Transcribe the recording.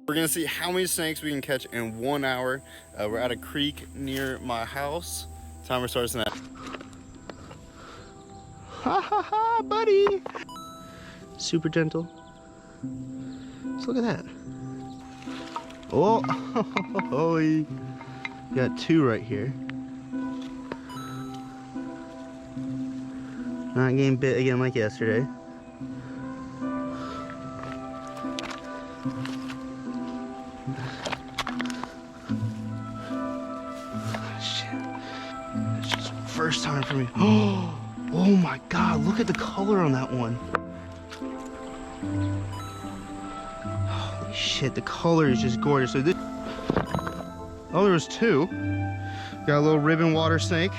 We're gonna see how many snakes we can catch in 1 hour. We're at a creek near my house. Timer starts now. Ha ha ha, buddy! Super gentle. Just look at that. Oh, holy. Got two right here. Not getting bit again like yesterday. Shit. It's just first time for me. Oh my God, look at the color on that one. Holy shit, the color is just gorgeous. So this, oh, there was two. Got a little ribbon water snake.